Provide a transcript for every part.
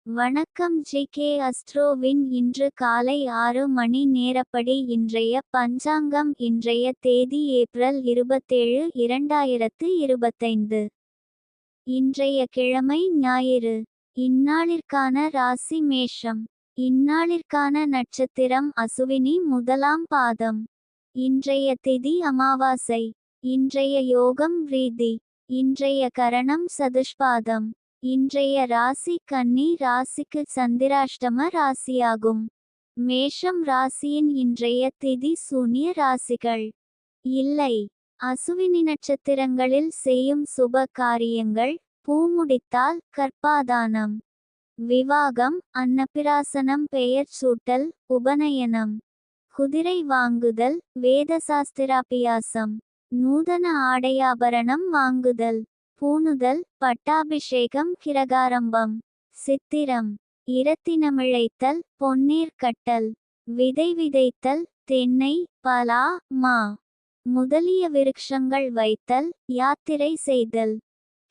வணக்கம் ஜி.கே. அஸ்ட்ரோவின் இன்று காலை 6 மணி நேரப்படி இன்றைய பஞ்சாங்கம். இன்றைய தேதி ஏப்ரல் 27, 2025. இன்றைய கிழமை ஞாயிறு. இந்நாளிற்கான ராசி மேஷம். இந்நாளிற்கான நட்சத்திரம் அசுவினி முதலாம் பாதம். இன்றைய திதி அமாவாசை. இன்றைய யோகம் விருத்தி. இன்றைய கரணம் சதுஷ்பாதம். இன்றைய ராசி கன்னி ராசிக்கு சந்திராஷ்டம ராசியாகும். மேஷம் ராசியின் இன்றைய திதி சூன்ய ராசிகள் இல்லை. அசுவினி நட்சத்திரங்களில் செய்யும் சுப காரியங்கள்: பூமுடித்தால், கர்ப்பாதானம், விவாகம், அன்னப்பிராசனம், பெயர் சூட்டல், உபநயனம், குதிரை வாங்குதல், வேதசாஸ்திராபியாசம், நூதன ஆடையாபரணம் வாங்குதல், பூணுதல், பட்டாபிஷேகம், கிரகாரம்பம், சித்திரம், இரத்தினமிழைத்தல், பொன்னீர் கட்டல், விதை விதைத்தல், தென்னை, பலா, மா முதலிய விருட்சங்கள் வைத்தல், யாத்திரை செய்தல்,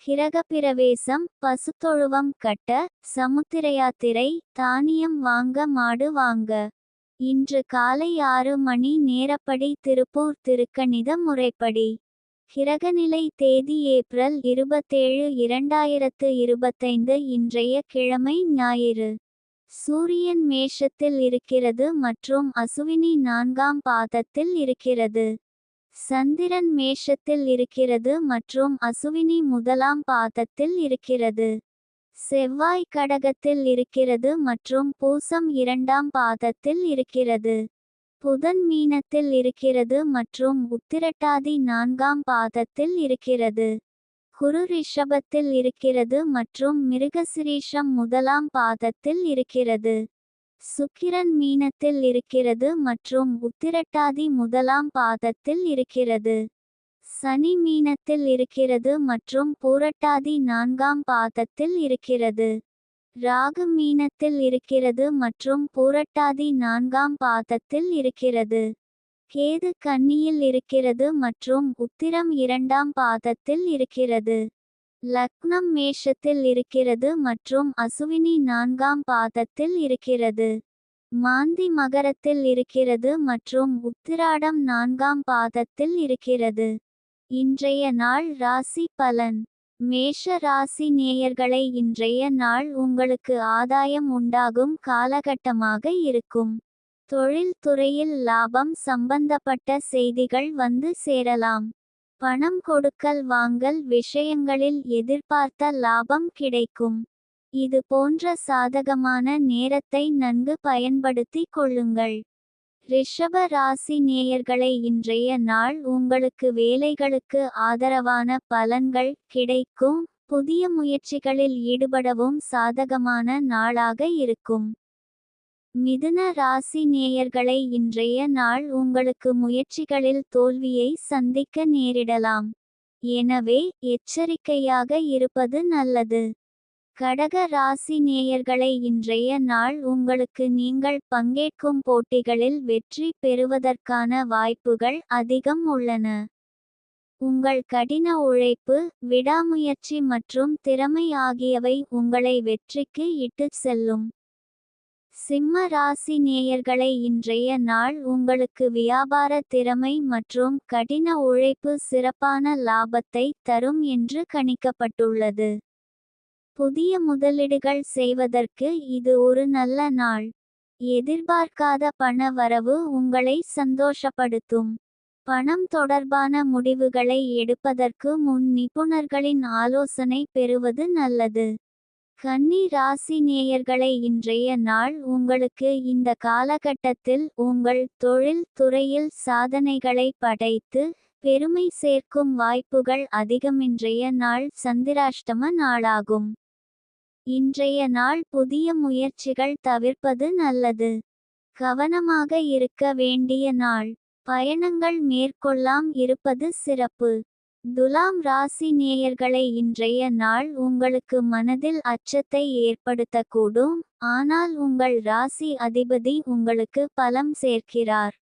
கிரகப்பிரவேசம், பசுத்தொழுவம் கட்ட, சமுத்திர யாத்திரை, தானியம் வாங்க, மாடு வாங்க. இன்று காலை 6 மணி நேரப்படி திருப்பூர் திருக்கணித முறைப்படி. கிரகநிலை தேதி ஏப்ரல் 27, 2025. இன்றைய கிழமை ஞாயிறு. சூரியன் மேஷத்தில் இருக்கிறது மற்றும் அசுவினி 4ஆம் பாதத்தில் இருக்கிறது. சந்திரன் மேஷத்தில் இருக்கிறது மற்றும் அசுவினி முதலாம் பாதத்தில் இருக்கிறது. செவ்வாய் கடகத்தில் இருக்கிறது மற்றும் பூசம் 2ஆம் பாதத்தில் இருக்கிறது. புதன் மீனத்தில் இருக்கிறது மற்றும் உத்திரட்டாதி 4ஆம் பாதத்தில் இருக்கிறது. குரு ரிஷபத்தில் இருக்கிறது மற்றும் மிருகசிரீஷம் முதலாம் பாதத்தில் இருக்கிறது. சுக்கிரன் மீனத்தில் இருக்கிறது மற்றும் உத்திரட்டாதி முதலாம் பாதத்தில் இருக்கிறது. சனி மீனத்தில் இருக்கிறது மற்றும் பூரட்டாதி 4ஆம் பாதத்தில் இருக்கிறது. ராகு மீனத்தில் இருக்கிறது மற்றும் பூரட்டாதி 4ஆம் பாதத்தில் இருக்கிறது. கேது கன்னியில் இருக்கிறது மற்றும் உத்திரம் 2ஆம் பாதத்தில் இருக்கிறது. லக்னம் மேஷத்தில் இருக்கிறது மற்றும் அசுவினி 4ஆம் பாதத்தில் இருக்கிறது. மாந்தி மகரத்தில் இருக்கிறது மற்றும் உத்திராடம் 4ஆம் பாதத்தில் இருக்கிறது. இன்றைய நாள் ராசி பலன். மேஷ ராசி நேயர்களை, இன்றைய நாள் உங்களுக்கு ஆதாயம் உண்டாகும் காலகட்டமாக இருக்கும். தொழில் துறையில் லாபம் சம்பந்தப்பட்ட செய்திகள் வந்து சேரலாம். பணம் கொடுக்கல் வாங்கல் விஷயங்களில் எதிர்பார்த்த லாபம் கிடைக்கும். இது போன்ற சாதகமான நேரத்தை நன்கு பயன்படுத்திக் கொள்ளுங்கள். ரிஷப ராசி நேயர்களை, இன்றைய நாள் உங்களுக்கு வேலைகளுக்கு ஆதரவான பலன்கள் கிடைக்கும். புதிய முயற்சிகளில் ஈடுபடவும் சாதகமான நாளாக இருக்கும். மிதுன ராசி நேயர்களை, இன்றைய நாள் உங்களுக்கு முயற்சிகளில் தோல்வியை சந்திக்க நேரிடலாம். எனவே எச்சரிக்கையாக இருப்பது நல்லது. கடக ராசி நேயர்களை, இன்றைய நாள் உங்களுக்கு நீங்கள் பங்கேற்கும் போட்டிகளில் வெற்றி பெறுவதற்கான வாய்ப்புகள் அதிகம் உள்ளன. உங்கள் கடின உழைப்பு, விடாமுயற்சி மற்றும் திறமை ஆகியவை உங்களை வெற்றிக்கு இட்டுச் செல்லும். சிம்ம ராசி நேயர்களை, இன்றைய நாள் உங்களுக்கு வியாபார திறமை மற்றும் கடின உழைப்பு சிறப்பான லாபத்தை தரும் என்று கணிக்கப்பட்டுள்ளது. புதிய முதலீடுகள் செய்வதற்கு இது ஒரு நல்ல நாள். எதிர்பார்க்காத பண வரவு உங்களை சந்தோஷப்படுத்தும். பணம் தொடர்பான முடிவுகளை எடுப்பதற்கு முன் நிபுணர்களின் ஆலோசனை பெறுவது நல்லது. கன்னி ராசி நேயர்களை, இன்றைய நாள் உங்களுக்கு இந்த காலகட்டத்தில் உங்கள் தொழில் துறையில் சாதனைகளை படைத்து பெருமை சேர்க்கும் வாய்ப்புகள் அதிகம். இன்றைய நாள் சந்திராஷ்டம நாளாகும். இன்றைய நாள் புதிய முயற்சிகள் தவிர்ப்பது நல்லது. கவனமாக இருக்க வேண்டிய நாள். பயணங்கள் மேற்கொள்ளாம் இருப்பது சிறப்பு. துலாம் ராசி நேயர்களை, இன்றைய நாள் உங்களுக்கு மனதில் அச்சத்தை ஏற்படுத்தக்கூடும். ஆனால் உங்கள் ராசி அதிபதி உங்களுக்கு பலம் சேர்க்கிறார்.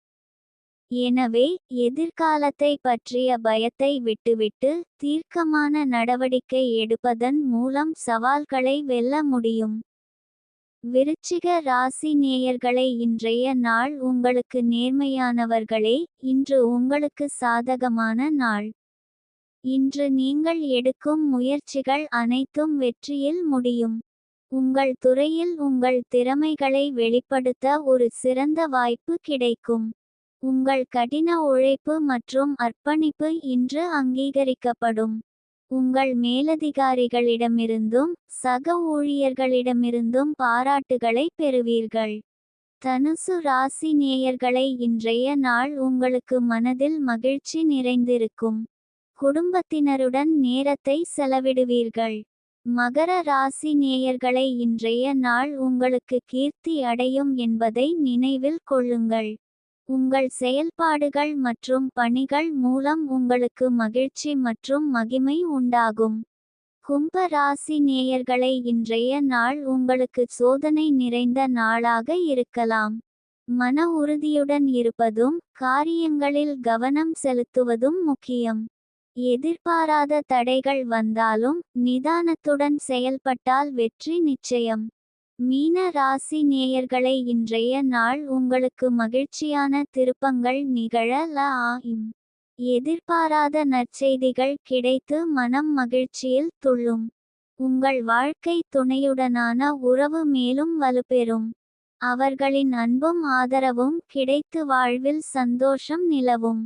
எனவே எதிர்காலத்தை பற்றிய பயத்தை விட்டுவிட்டு தீர்க்கமான நடவடிக்கை எடுப்பதன் மூலம் சவால்களை வெல்ல முடியும். விருச்சிக ராசி நேயர்களை, இன்றைய நாள் உங்களுக்கு நேர்மையானவர்களே. இன்று உங்களுக்கு சாதகமான நாள். இன்று நீங்கள் எடுக்கும் முயற்சிகள் அனைத்தும் வெற்றியில் முடியும். உங்கள் துறையில் உங்கள் திறமைகளை வெளிப்படுத்த ஒரு சிறந்த வாய்ப்பு கிடைக்கும். உங்கள் கடின உழைப்பு மற்றும் அர்ப்பணிப்பு இன்று அங்கீகரிக்கப்படும். உங்கள் மேலதிகாரிகளிடமிருந்தும் சக ஊழியர்களிடமிருந்தும் பாராட்டுகளை பெறுவீர்கள். தனுசு ராசி நேயர்களை, இன்றைய நாள் உங்களுக்கு மனதில் மகிழ்ச்சி நிறைந்திருக்கும். குடும்பத்தினருடன் நேரத்தை செலவிடுவீர்கள். மகர ராசி நேயர்களை, இன்றைய நாள் உங்களுக்கு கீர்த்தி அடையும் என்பதை நினைவில் கொள்ளுங்கள். உங்கள் செயல்பாடுகள் மற்றும் பணிகள் மூலம் உங்களுக்கு மகிழ்ச்சி மற்றும் மகிமை உண்டாகும். கும்ப ராசி நேயர்களை, இன்றைய நாள் உங்களுக்கு சோதனை நிறைந்த நாளாக இருக்கலாம். மன உறுதியுடன் இருப்பதும் காரியங்களில் கவனம் செலுத்துவதும் முக்கியம். எதிர்பாராத தடைகள் வந்தாலும் நிதானத்துடன் செயல்பட்டால் வெற்றி நிச்சயம். மீன ராசி நேயர்களை, இன்றைய நாள் உங்களுக்கு மகிழ்ச்சியான திருப்பங்கள் நிகழலாம். எதிர்பாராத நற்செய்திகள் கிடைத்து மனம் மகிழ்ச்சியில் துள்ளும். உங்கள் வாழ்க்கை துணையுடனான உறவு மேலும் வலுப்பெறும். அவர்களின் அன்பும் ஆதரவும் கிடைத்து வாழ்வில் சந்தோஷம் நிலவும்.